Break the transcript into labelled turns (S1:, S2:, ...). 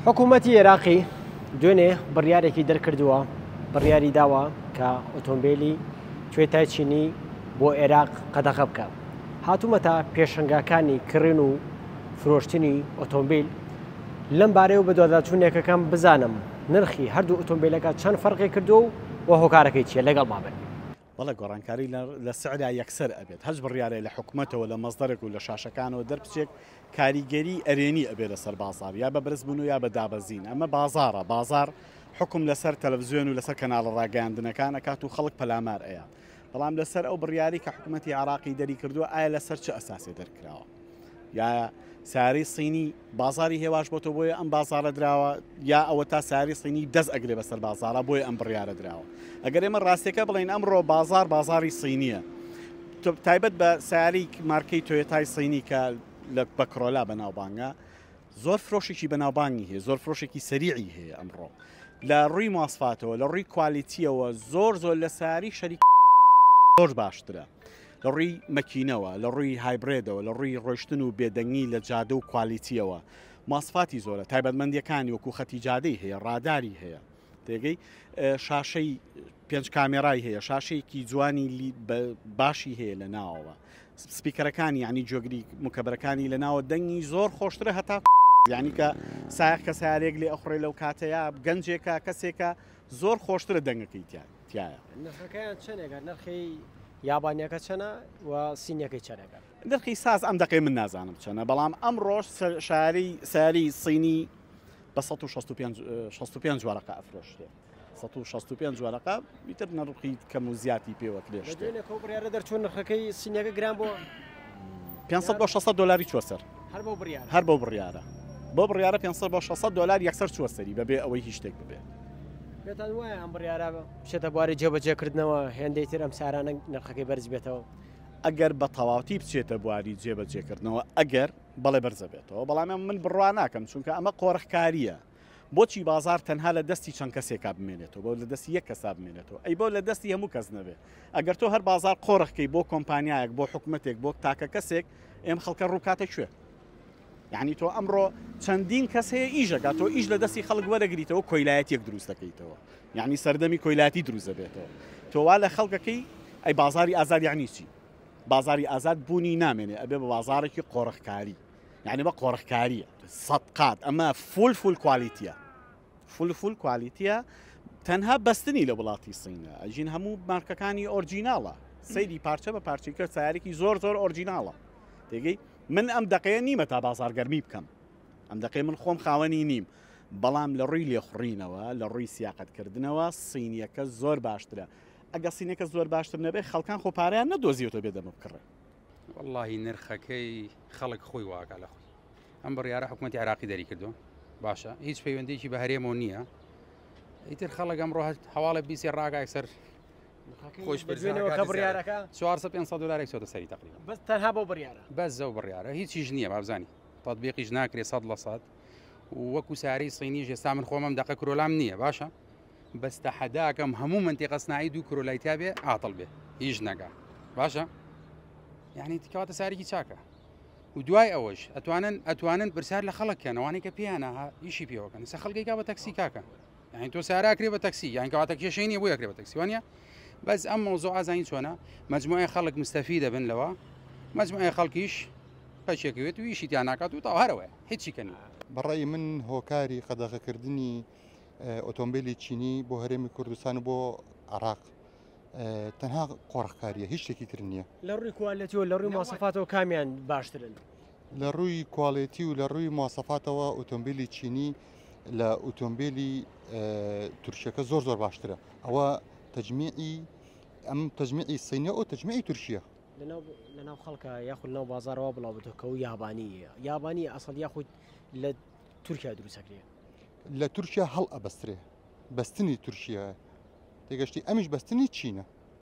S1: حکوومەتی عێراقی دوێنێ بڕیارێکی دەرکردووە بڕیاری داوە کە ئۆتۆمبیلی کوێتای چینی بۆ عێراق قەدەغە بکە. هاتوومەتە پێشنگاکانی کڕین و فرۆشتنی ئۆتۆمبیل لەم بارەیە و بە دواداچوونێکەکەم بزانم نرخی هەردوو ئۆتۆمبیلەکە چەند فەرقی کردو و هۆکارەکەی چیە لەگەڵ مابن.
S2: وڵە گۆڕانکاری لە سعرا یەکسەر ئەبێت هەش بڕیارە لە حکوومەتەوە لە مەزدەرێک و لە شاشەکانەوە دەربچێک کاریگەری ئەرێنی ئەبێت لەسەر بازار یا بە برزبوون و یا بە دابەزین ئەمە بازارە بازار حکم لەسەر تەلەڤیزیۆن و لەسەر کەناڵە ڕاگەاندنەکان ئەکات و خەڵک پەلامار ئەیە بەڵام لەسەر ئەو بڕیاری کە حکوومەتی عێراقی دەری کردووە ئایا لەسەر چه ئەساسێ دەرکراوە یا ساری سینی بازاری هێواش بۆتە بۆیە ئەم بازارە دراوە یا ئەوە تا ساری سینی دەست ئەگرێ بەسەر بازارە بۆیە ئەم بڕیارە دراوە ئەگەر ئێمە ڕاستیەکە بڵین ئەمڕۆ بازاری سینیە تایبەت بە سیاری مارکەی تۆیۆتای سینی کە بە کرۆلا بەناوبانگە زۆر فرۆشێکی بەناوبانگی هەیە زۆر فرۆشێکی سەریعی هەیە ئەمڕۆ لە ڕووی مواصفاتەوە لە ڕووی کوالیتیەوە زۆر لە ساری شەریک زۆر باشترە لە ڕووی مەکینەوە لە ڕووی هایبرێدەوە لە ڕووی ڕۆشتن و بێدەنگی لە جادە و کوالیتیەوە مواصفاتی زۆرە تایبەتمەندیەکانی وەکو خەتی جادەی هەیە ڕاداری هەیە تێگەی شاشەی 5 کامێرای هەیە شاشەیەکی جوانی باشی هەیە لە ناوەوە سپیکەرەکانی ینی جۆگری مکەبەرەکانی لە ناوە دەنگی زۆر خۆشترە هەتا یعنی کە سایق کە سارێک لێ ئەخڕێ لەو کاتەیە گەنجێکە کەسێکە زۆر خۆشترە دەنگەکەی تایە
S1: نرخەکەیان چەندێکە نرخی یابانیەکە چەنە و سینیەکەی چەندێکە
S2: نرخی ساز ئەم دقی من نازانم چەنە بەڵام ئەم ڕۆژ ساری سینی بە 165 جوارەکە ئەفرۆشتێ 165 جوارەکە بیتر نرخی کەم و زیاتی پێوە کرێشتێ
S1: بڕیارە دەرچوون نرخەکەی سینیەکە گران بۆ
S2: 500 بۆ 600 دلاری چوەسەر هەر بۆ بڕیارە بۆ بڕیارە 500 بۆ 600 دلار یەکسەر چوەسەری بەبێ ئەوەی هیچ شتێک ببێت
S1: پێتان وایە ئەم بڕیارە بچێتە بواری جێبەجێکردنەوە هێندەی تر ئەم سارانە نرخەکەی بەرز بێتەوە
S2: ئەگەر بە تەواوەتی بچێتە بواری جێبەجێکردنەوە ئەگەر بەڵێ بەرزە بێتەوە بەڵام من بڕوا ناکەم چونکە ئەمە قۆڕخکاریە بۆچی بازار تەنها لە دەستی چەند کەسێکا بمێنێتەوە بۆ لە دەستی یەک کەسا بمێنێتەوە ئەی بۆ لە دەستی هەموو کەس نەبێ ئەگەر تۆ هەر بازار قۆڕخکەی بۆ کۆمپانیایەک بۆ حکوومەتێک بۆ تاکە کەسێک ئێم خەڵکە ڕووکاتە کوێ یعنی تۆ ئەمڕۆ چەندین کەس هەیە ئیژەکە تۆ ئیش لە دەستی خەڵک وەرەگریتەوە کۆیلایەتێک دروست دەکەیتەوە یعنی سەردەمی کۆیلاتی دروست دەبێتەوە تۆوا لە خەڵکەکەی ئەی بازاری ئازاد یعنی چی بازاری ئازاد بوونی نامێنێ ئەبێ بە بازارێکی قۆڕخکاری یعنی بە قۆڕخکاریە سەدقات ئەمە فول کوالیتیە فول کوالیتیە تەنها بەستنی لە وڵاتی سینە ئەژین هەموو مارکەکانی ئۆرجیناڵە سەیری پارچە بە پارچەی کرد سیارێکی زۆر ئۆرجیناڵە تێگەی من ئەم دقەیە نیمە تا بازارگەرمی بکەم ئەم دقەی من خۆم خاوەنی نیم بەڵام لە ڕووی لێخڕینەوە لە ڕووی سیاقەتکردنەوە سینیەکە زۆر باشترە ئەگە سینەکە زۆر باشتر نەبێت خەڵکان خۆپارەیان نەدۆزیێتەوە بێ دەمە بکڕێ
S3: واللهی نرخەکەی خەڵک خۆی واکە لە خۆی ئەم بڕیارە حکوومەتی عێراقی دەری کردو باشە هیچ پەیوەندێکی بە هەرێمەوە نییە ئیتر خەڵک ئەمڕۆ هەواڵە بیسی ڕاگای سەر خۆش
S1: بڕیارەکە
S3: 400 دلار سۆتە سەری تقریبا
S1: بەس تەنها بۆ بڕیارە
S3: بەس زەو بڕیارە هیچیش نییە بابزانی تەطبیقیش ناکرێ 100% وەکو ساری سینیش ئێستا من خۆمەم دەقە کرۆلام نییە باشە بەستە حەداکەم هەموو منتیقە سنایی دوو کرۆلای تا بێ عاتڵ بێ هیچ نەگا باشە یعنی تکەواتە سارێکی چاکە و دوای ئەوەش ئەتوانن پرسیار لە خەڵکەکەنەوەی کە پیانە ئیشی پێوەکەن سە خەڵکێکا بە تەکسی کاکە یعنی تۆ ساراکرێ بە تەکسی یان کەواتە کێشەی نیە بۆ یەکرێ بە تەکسی وانە بەس ئەم مەوزوع ئازانی چۆنە مەجموعی خەڵک مستەفی دەبن لەوە مەجموعی خەڵکیش پەچێکوێت و ئیشی تیان ناکات و تاوهرەوەی هیچی کەنی
S4: بەڕای من هۆکاری قەدەغەکردنی ئۆتۆمبیلی چینی بۆ هەرێمی کوردستان و بۆ عێراق تەنها قۆڕخکاریە هیچ شتێکی تر نییە
S1: لە ڕووی کوالەتیەوە لە ڕووی مواصفاتەوە کامیان باشترن
S4: لە ڕووی کواڵێتی و لە ڕووی مواصفاتەوە ئۆتۆمبیلی چینی لە ئۆتۆمبیلی تورکیەکە زۆر باشترە ئەوە تەجمیعی ئەم تەجمیعی سینە و تەجمیعی تورکیە
S1: لەناو خەڵکە یاخود لەناو بازارەوە بڵاو بێتەوە و یابانی ئەسڵ یاخود لە تورکیا دروستەکرێ
S4: لە تورکیا هەڵ ئەبەسترێ بەستنی تورکیە تێگەشتی ئەمیش بەستنی چینە